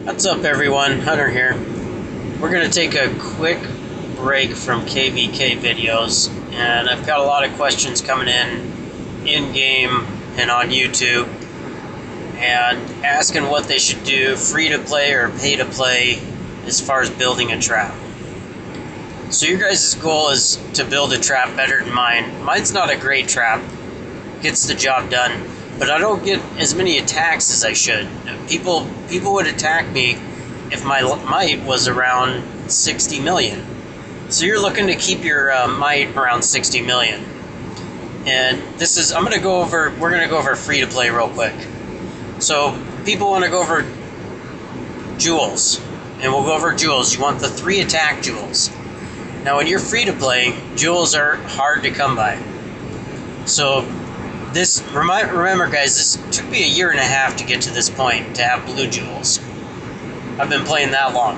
What's up everyone, Hunter here. We're going to take a quick break from KVK videos, and I've got a lot of questions coming in-game and on YouTube, and asking what they should do, free to play or pay to play, as far as building a trap. So your guys' goal is to build a trap better than mine. Mine's not a great trap, gets the job done, but I don't get as many attacks as I should. People would attack me if my might was around 60 million. So you're looking to keep your might around 60 million. And this is, we're gonna go over free to play real quick. So people want to go over jewels, and we'll go over jewels. You want the 3 attack jewels. Now when you're free to play, jewels are hard to come by. So this, remember guys, this took me 1.5 years to get to this point, to have blue jewels. I've been playing that long.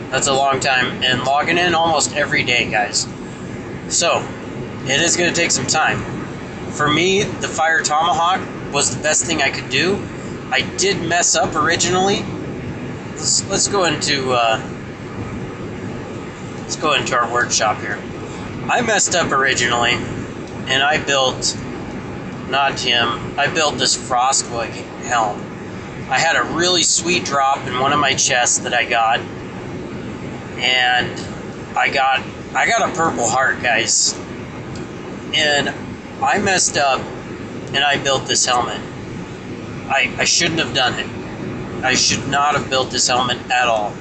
That's a long time, and logging in almost every day, guys. So, it is going to take some time. For me, the Fire Tomahawk was the best thing I could do. I did mess up originally. Let's go into our workshop here. I messed up originally, and I built, not him, I built this Frostwig helm. I had a really sweet drop in one of my chests that I got, and I got a purple heart, guys. And I messed up, and I built this helmet. I shouldn't have done it. I should not have built this helmet at all.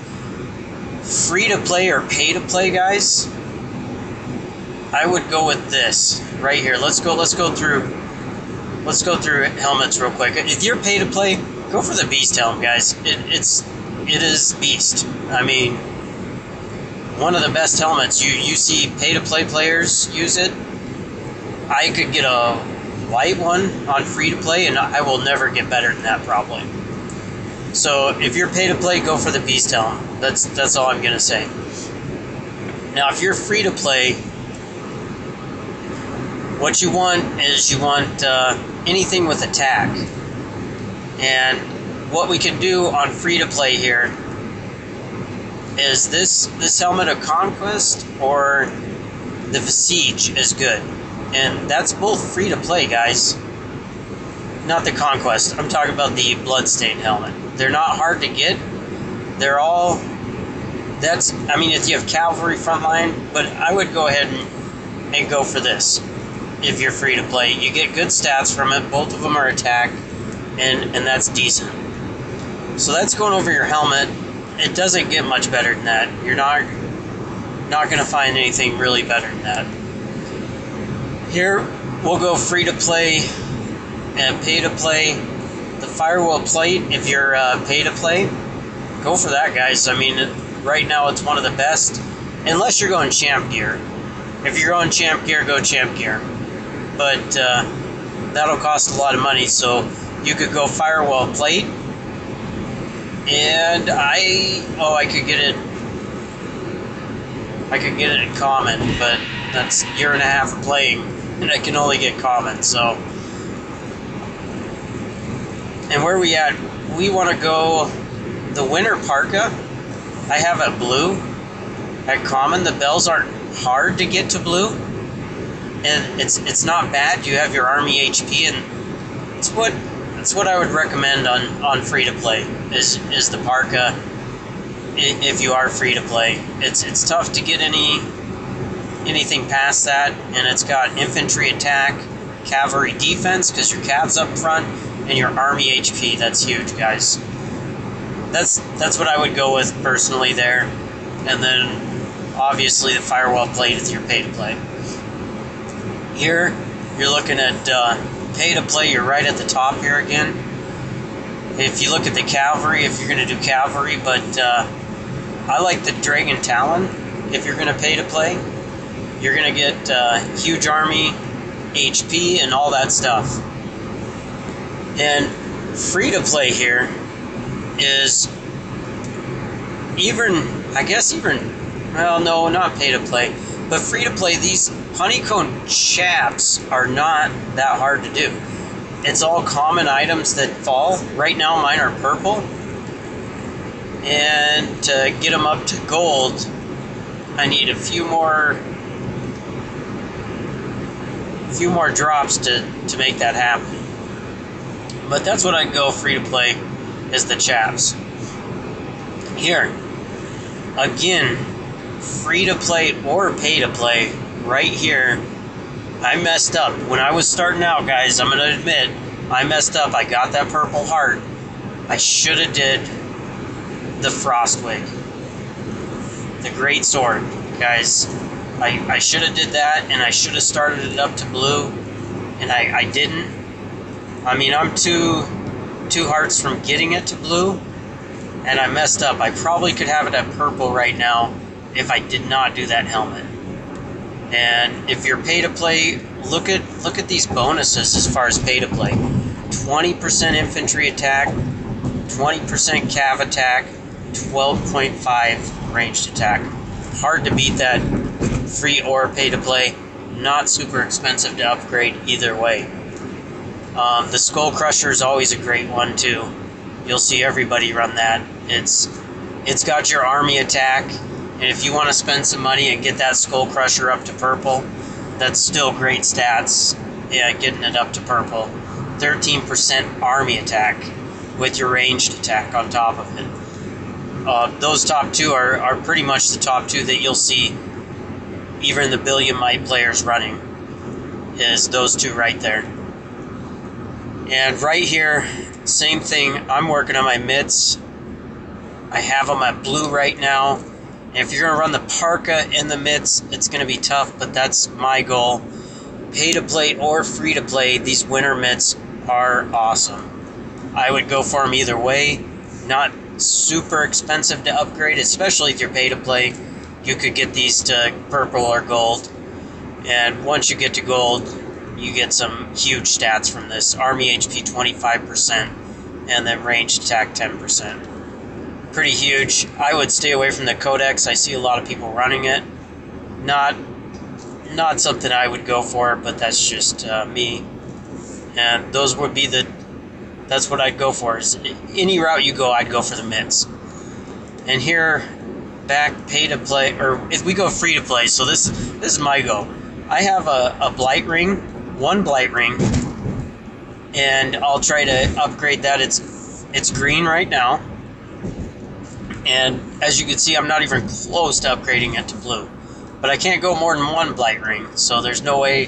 Free to play or pay to play, guys, I would go with this right here. Let's go through helmets real quick. If you're pay to play, go for the Beast helm, guys. It is Beast. I mean, one of the best helmets. You see pay to play players use it. I could get a white one on free to play, and I will never get better than that probably. So if you're pay to play, go for the Beast helm. That's all I'm gonna say. Now, if you're free to play, what you want is anything with attack. And what we can do on free to play here is this helmet of Conquest or the Siege is good. And that's both free to play, guys. Not the Conquest. I'm talking about the Bloodstained helmet. They're not hard to get. They're all, I mean, if you have cavalry frontline, but I would go ahead and go for this. If you're free to play, you get good stats from it. Both of them are attack, and that's decent. So that's going over your helmet. It doesn't get much better than that. You're not going to find anything really better than that. Here we'll go free to play and pay to play. The firewall plate, if you're pay to play, go for that, guys. I mean, right now it's one of the best, unless you're going champ gear. If you're going champ gear, go champ gear. But that'll cost a lot of money, so you could go firewall plate, and I could get it in common, but that's 1.5 years of playing, and I can only get common. So, and where we at? We want to go the winter parka. I have it blue at common. The bells aren't hard to get to blue, and it's not bad. You have your army HP, and it's what I would recommend on free to play is the parka. If you are free to play, it's tough to get anything past that, and it's got infantry attack, cavalry defense because your cav's up front, and your army HP. That's huge, guys. That's what I would go with personally there, and then obviously the firewall plate if you're pay to play. Here you're looking at pay to play. You're right at the top here again. If you look at the cavalry, if you're going to do cavalry, but I like the Dragon Talon. If you're going to pay to play, you're going to get huge army, HP, and all that stuff. And free to play here is well, no, not pay to play, but free to play. These honeycomb chaps are not that hard to do. It's all common items that fall. Right now mine are purple. And to get them up to gold, I need a few more drops to make that happen. But that's what I'd go free to play, is the chaps. Here, again, free to play or pay to play, right here, I messed up. When I was starting out, guys, I'm going to admit, I messed up. I got that purple heart. I should have did the Frostwig, the Great Sword, guys. I should have did that, and I should have started it up to blue, and I didn't. I mean, I'm two hearts from getting it to blue, and I messed up. I probably could have it at purple right now if I did not do that helmet. And if you're pay to play, look at these bonuses as far as pay to play. 20% infantry attack, 20% cav attack, 12.5 ranged attack. Hard to beat that free or pay to play. Not super expensive to upgrade either way. The Skull Crusher is always a great one too. You'll see everybody run that. It's got your army attack, and if you want to spend some money and get that Skull Crusher up to purple, that's still great stats. Yeah, getting it up to purple. 13% army attack with your ranged attack on top of it. Those top two are pretty much the top two that you'll see even the Billion Might players running, is those two right there. And right here, same thing, I'm working on my mitts. I have them at blue right now. And if you're going to run the parka in the mitts, it's going to be tough, but that's my goal. Pay to play or free to play, these winter mitts are awesome. I would go for them either way. Not super expensive to upgrade, especially if you're pay to play. You could get these to purple or gold. And once you get to gold, you get some huge stats from this. Army HP 25%, and then ranged attack 10%. Pretty huge. I would stay away from the Codex. I see a lot of people running it. Not something I would go for, but that's just me. And those would be that's what I'd go for. Is any route you go, I'd go for the mitts. And here, back pay to play, or if we go free to play, so this is my goal. I have a blight ring, one blight ring, and I'll try to upgrade that. It's green right now, and as you can see, I'm not even close to upgrading it to blue. But I can't go more than one blight ring, so there's no way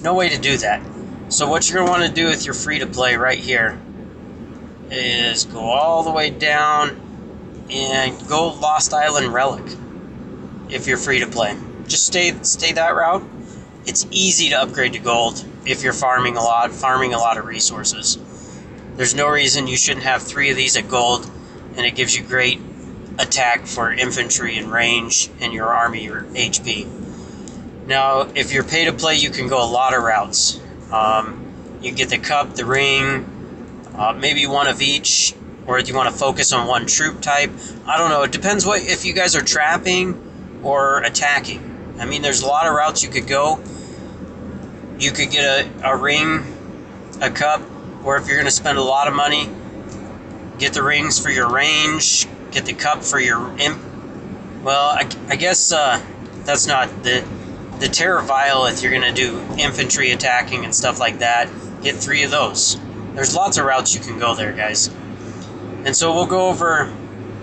to do that. So what you're gonna want to do with your free to play right here is go all the way down and go Lost Island Relic. If you're free to play, just stay that route. It's easy to upgrade to gold if you're farming a lot of resources. There's no reason you shouldn't have 3 of these at gold, and it gives you great attack for infantry and range and your army or HP. Now, if you're pay to play, you can go a lot of routes. You can get the cup, the ring, maybe one of each, or if you want to focus on one troop type. I don't know. It depends if you guys are trapping or attacking. I mean, there's a lot of routes you could go. You could get a ring, a cup, or if you're going to spend a lot of money, get the rings for your range, get the cup for your imp. Well, I guess that's not the Terra Vial. If you're going to do infantry attacking and stuff like that, get 3 of those. There's lots of routes you can go there, guys. And so we'll go over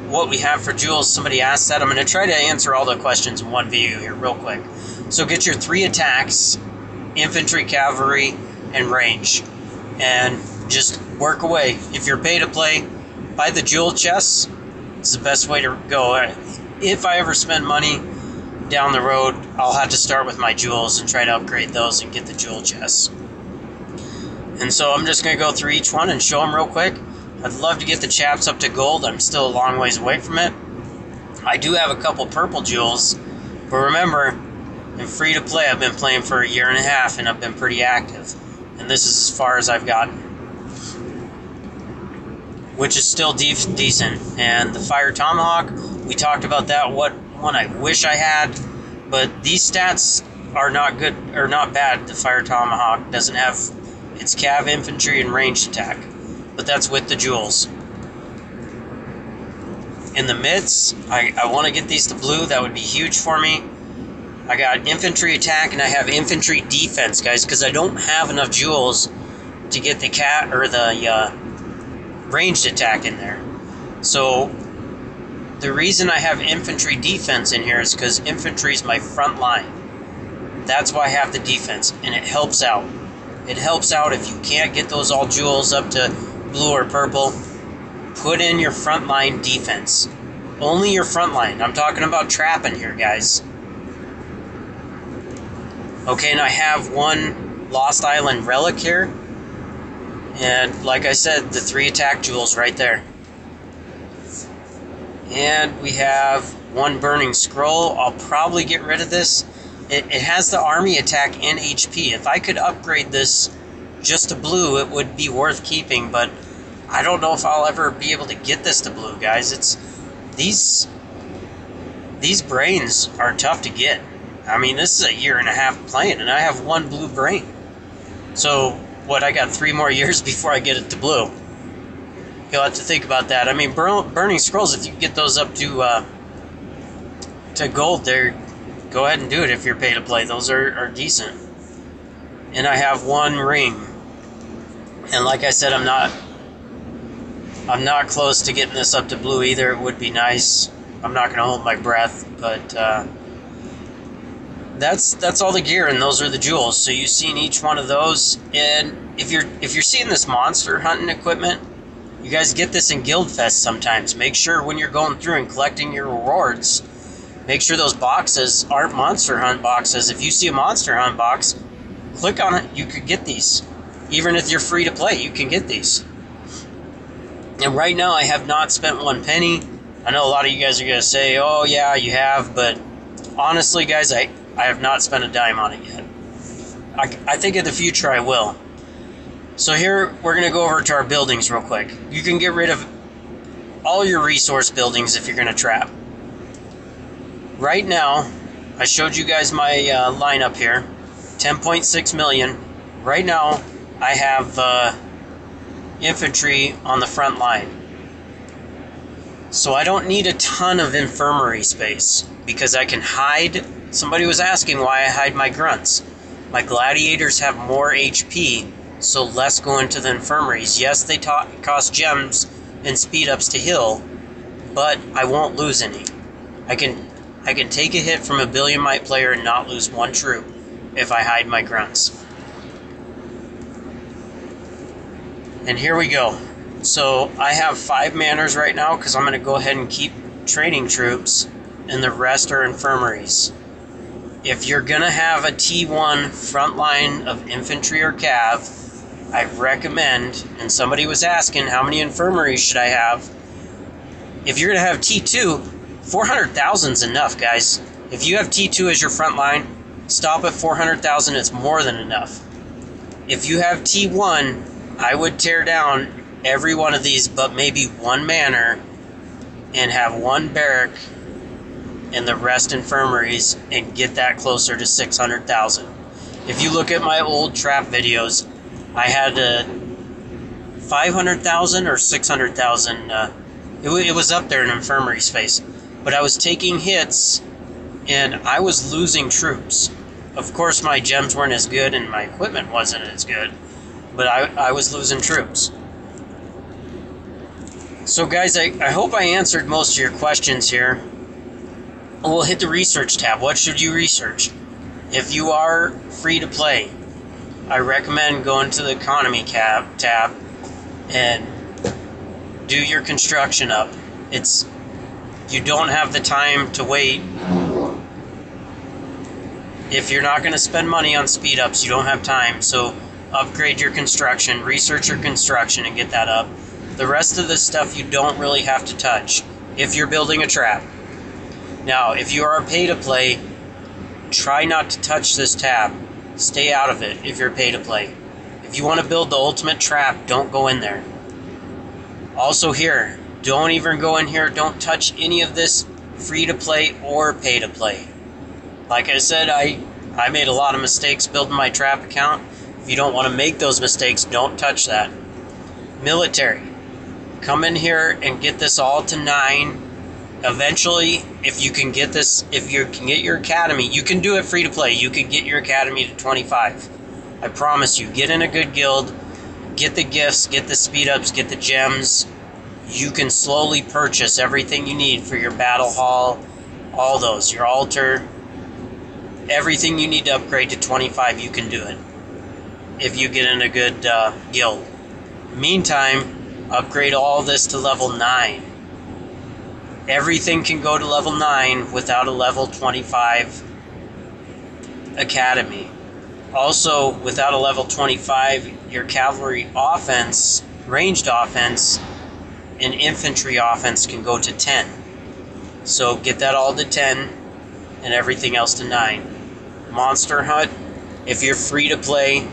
what we have for jewels. Somebody asked that. I'm going to try to answer all the questions in one video here real quick. So get your 3 attacks, infantry, cavalry, and range. And just work away. If you're pay to play, buy the jewel chests. It's the best way to go. If I ever spend money down the road, I'll have to start with my jewels and try to upgrade those and get the jewel chests. And so I'm just going to go through each one and show them real quick. I'd love to get the chaps up to gold. I'm still a long ways away from it. I do have a couple purple jewels, but remember, in free to play, I've been playing for 1.5 years and I've been pretty active. And this is as far as I've gotten, which is still decent. And the Fire Tomahawk, we talked about that, what one I wish I had, but these stats are not good, or not bad. The Fire Tomahawk doesn't have its cav, infantry, and ranged attack, but that's with the jewels. in the mids. I want to get these to blue. That would be huge for me. I got infantry attack and I have infantry defense, guys, because I don't have enough jewels to get the cat or the ranged attack in there. So the reason I have infantry defense in here is because infantry is my front line. That's why I have the defense, and it helps out. It helps out if you can't get those all jewels up to blue or purple. Put in your front line defense. Only your front line. I'm talking about trapping here, guys. Okay, and I have one Lost Island relic here. And like I said, the 3 attack jewels right there. And we have one burning scroll. I'll probably get rid of this. It has the army attack and HP. If I could upgrade this just to blue, it would be worth keeping, but I don't know if I'll ever be able to get this to blue, guys. It's these brains are tough to get. I mean, this is a year and a half playing, and I have 1 blue brain. So, what, I got 3 more years before I get it to blue. You'll have to think about that. I mean, burning scrolls, if you get those up to gold, go ahead and do it if you're pay to play. Those are decent. And I have 1 ring. And like I said, I'm not close to getting this up to blue either. It would be nice. I'm not going to hold my breath, but that's all the gear, and those are the jewels. So you've seen each one of those. And if you're seeing this monster hunting equipment, you guys get this in Guild Fest sometimes. Make sure when you're going through and collecting your rewards, make sure those boxes aren't monster hunt boxes. If you see a monster hunt box, click on it. You could get these. Even if you're free to play, you can get these. And right now, I have not spent 1 penny. I know a lot of you guys are going to say, oh yeah, you have. But honestly, guys, I have not spent a dime on it yet. I think in the future I will. So here, we're going to go over to our buildings real quick. You can get rid of all your resource buildings if you're going to trap. Right now, I showed you guys my lineup here, 10.6 million. Right now, I have infantry on the front line. So I don't need a ton of infirmary space because I can hide. Somebody was asking why I hide my grunts. My gladiators have more HP, so less go into the infirmaries. Yes, they cost gems and speed ups to heal, but I won't lose any. I can take a hit from a billion might player and not lose 1 troop if I hide my grunts. And here we go. So I have 5 manners right now because I'm going to go ahead and keep training troops, and the rest are infirmaries. If you're going to have a T1 front line of infantry or cav, I recommend, and somebody was asking how many infirmaries should I have. If you're going to have T2, 400,000 is enough, guys. If you have T2 as your front line, stop at 400,000. It's more than enough. If you have T1, I would tear down every one of these but maybe 1 manor and have 1 barrack and the rest infirmaries and get that closer to 600,000. If you look at my old trap videos, I had 500,000 or 600,000. It was up there in infirmary space. But I was taking hits, and I was losing troops. Of course, my gems weren't as good, and my equipment wasn't as good. But I was losing troops. So guys, I hope I answered most of your questions here. We'll hit the research tab. What should you research? If you are free to play, I recommend going to the economy tab and do your construction up. You don't have the time to wait. If you're not going to spend money on speed ups, you don't have time. So upgrade your construction, research your construction, and get that up. The rest of this stuff you don't really have to touch if you're building a trap. Now, if you are pay to play, try not to touch this tab. Stay out of it if you're pay to play. If you want to build the ultimate trap, don't go in there. Also here, don't even go in here. Don't touch any of this free to play or pay to play. Like I said, I made a lot of mistakes building my trap account. If you don't want to make those mistakes, don't touch that. Military. Come in here and get this all to 9 Eventually, if you can get this, if you can get your academy, you can do it free to play. You can get your academy to 25. I promise you. Get in a good guild, get the gifts, get the speed ups, get the gems. You can slowly purchase everything you need for your battle hall, all those, your altar, everything you need to upgrade to 25. You can do it if you get in a good guild. Meantime, upgrade all this to level 9. Everything can go to level 9 without a level 25 academy. Also, without a level 25, your cavalry offense, ranged offense, and infantry offense can go to 10. So get that all to 10 and everything else to 9. Monster Hunt, if you're free to play,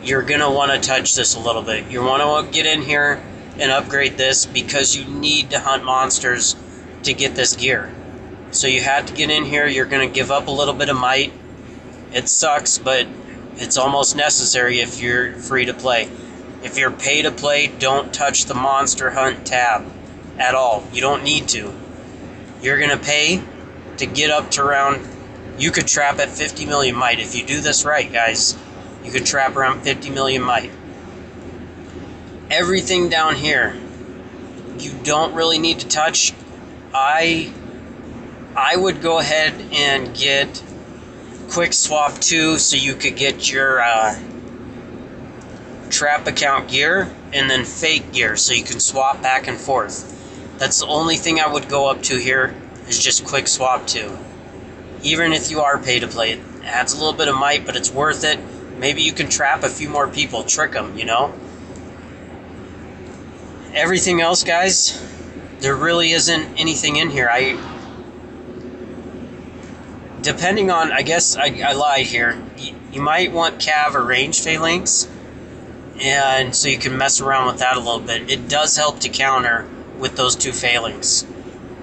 you're going to want to touch this a little bit. You want to get in here and upgrade this because you need to hunt monsters to get this gear. So you have to get in here. You're going to give up a little bit of might. It sucks, but it's almost necessary if you're free to play. If you're pay to play, don't touch the Monster Hunt tab at all. You don't need to. You're going to pay to get up to around... You could trap at 50 million might. If you do this right, guys, you could trap around 50 million might. Everything down here, you don't really need to touch. I would go ahead and get Quick Swap 2 so you could get your trap account gear and then fake gear so you can swap back and forth. That's the only thing I would go up to here is just Quick Swap 2. Even if you are pay to play, it adds a little bit of might, but it's worth it. Maybe you can trap a few more people, trick them, you know? Everything else, guys, there really isn't anything in here. Depending on, I guess I lied here. You might want cav or range phalanx, and so you can mess around with that a little bit. It does help to counter with those 2 phalanx.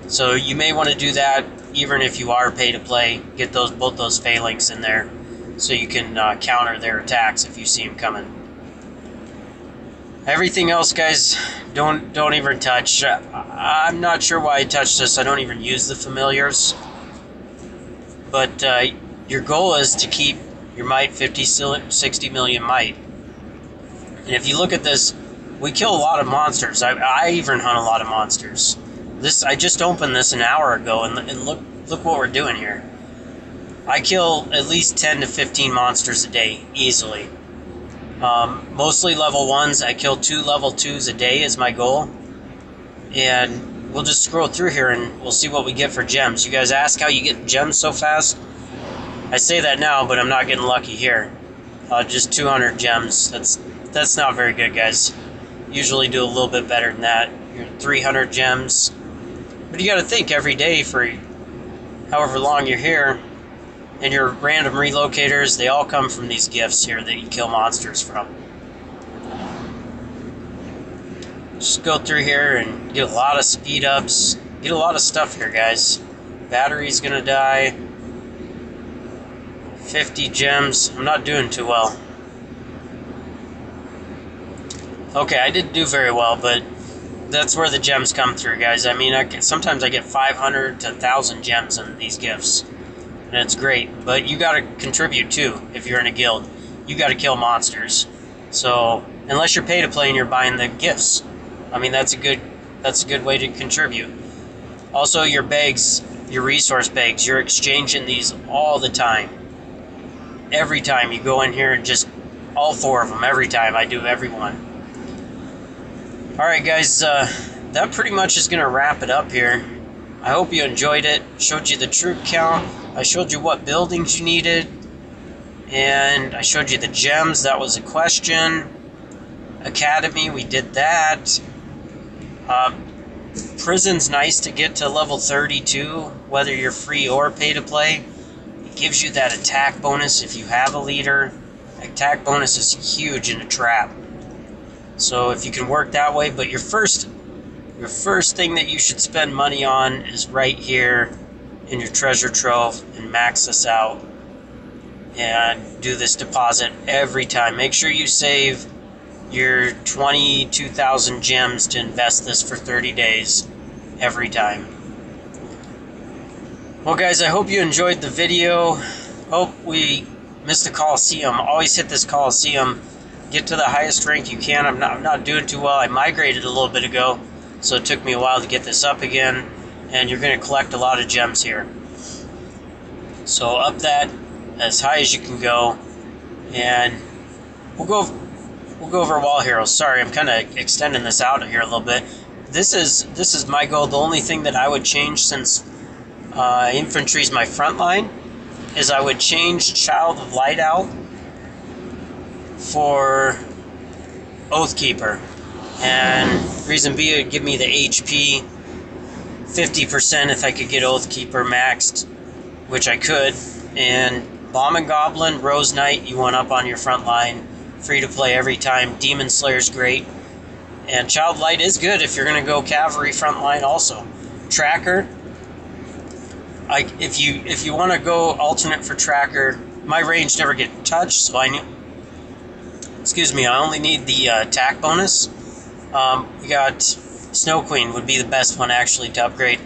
So you may want to do that even if you are pay to play. Get both those phalanx in there so you can counter their attacks if you see them coming. Everything else, guys, don't even touch. I'm not sure why I touched this. I don't even use the familiars. But your goal is to keep your might 60 million might. And if you look at this, we kill a lot of monsters. I even hunt a lot of monsters. I just opened this an hour ago, and look what we're doing here. I kill at least 10 to 15 monsters a day, easily. Mostly level 1s. I kill 2 level 2s a day is my goal. And we'll just scroll through here and we'll see what we get for gems. You guys ask how you get gems so fast? I say that now, but I'm not getting lucky here. Just 200 gems. That's not very good, guys. Usually do a little bit better than that. You're 300 gems. But you gotta think every day for however long you're here. And your random relocators, they all come from these gifts here that you kill monsters from. Just go through here and get a lot of speed ups. Get a lot of stuff here, guys. Battery's gonna die. 50 gems. I'm not doing too well. Okay, I didn't do very well, but that's where the gems come through, guys. I mean, sometimes I get 500 to 1,000 gems in these gifts. And it's great, but you gotta contribute too if you're in a guild. You gotta kill monsters. So unless you're pay to play and you're buying the gifts, I mean that's a good way to contribute. Also, your bags, your resource bags, you're exchanging these all the time. Every time you go in here, and just all 4 of them. Every time I do every one. All right, guys, that pretty much is gonna wrap it up here. I hope you enjoyed it. Showed you the troop count. I showed you what buildings you needed. And I showed you the gems. That was a question. Academy, we did that. Prison's nice to get to level 32, whether you're free or pay to play. It gives you that attack bonus if you have a leader. Attack bonus is huge in a trap. So if you can work that way, but your first thing that you should spend money on is right here in your treasure trove, and max this out and do this deposit every time. Make sure you save your 22,000 gems to invest this for 30 days every time. Well guys, I hope you enjoyed the video. Hope we missed the Colosseum. Always hit this Colosseum. Get to the highest rank you can. I'm not doing too well. I migrated a little bit ago, so it took me a while to get this up again. And you're going to collect a lot of gems here. So up that as high as you can go, and we'll go over wall heroes. Sorry, I'm kind of extending this out here a little bit. This is my goal. The only thing that I would change, since infantry is my front line, is I would change Child of Light out for Oathkeeper. And reason B, it would give me the HP 50% if I could get Oathkeeper maxed, which I could. And Bomb and Goblin, Rose Knight, you want up on your front line. Free to play every time. Demon Slayer's great. And Child Light is good if you're going to go cavalry front line also. Tracker, if you want to go alternate for Tracker, my range never get touched, so I only need the attack bonus. We got Snow Queen would be the best one actually to upgrade.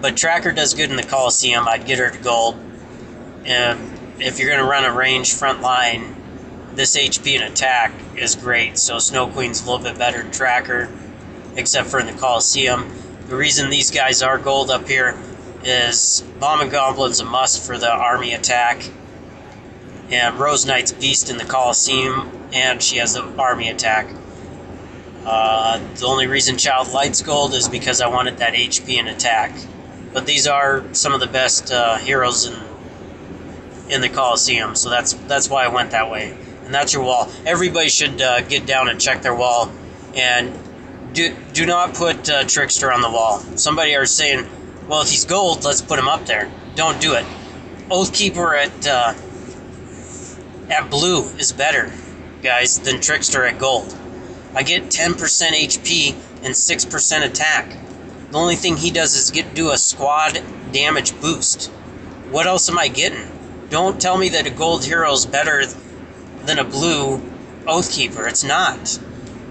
But Tracker does good in the Colosseum. I'd get her to gold. And if you're going to run a range front line, this HP and attack is great. So Snow Queen's a little bit better than Tracker, except for in the Colosseum. The reason these guys are gold up here is Bomb and Goblin's a must for the army attack. And Rose Knight's beast in the Colosseum, and she has the army attack. The only reason Child Light's gold is because I wanted that HP and attack. But these are some of the best heroes in the Colosseum, so that's why I went that way. And that's your wall. Everybody should get down and check their wall, and do not put Trickster on the wall. Somebody are saying, well, if he's gold, let's put him up there. Don't do it. Oathkeeper at blue is better, guys, than Trickster at gold. I get 10% HP and 6% attack. The only thing he does is do a squad damage boost. What else am I getting? Don't tell me that a gold hero is better than a blue Oathkeeper. It's not.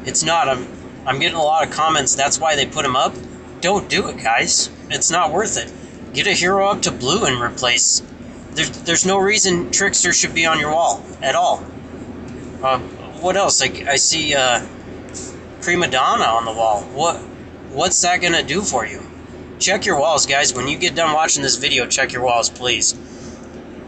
It's not. I'm getting a lot of comments. That's why they put him up. Don't do it, guys. It's not worth it. Get a hero up to blue and replace. There's no reason Trickster should be on your wall at all. What else? I see Prima Donna on the wall. What's that gonna do for you? Check your walls, guys. When you get done watching this video, check your walls, please.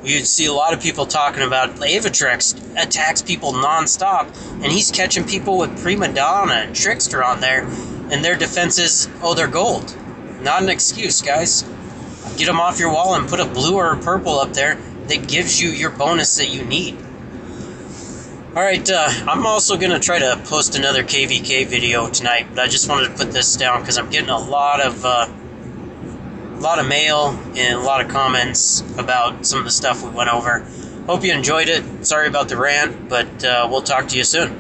You'd see a lot of people talking about aTRAP attacks people non-stop, and he's catching people with Prima Donna and Trickster on there, and their defenses, oh, they're gold. Not an excuse, guys. Get them off your wall and put a blue or a purple up there that gives you your bonus that you need. Alright, I'm also going to try to post another KVK video tonight, but I just wanted to put this down because I'm getting a lot of mail and a lot of comments about some of the stuff we went over. Hope you enjoyed it. Sorry about the rant, but we'll talk to you soon.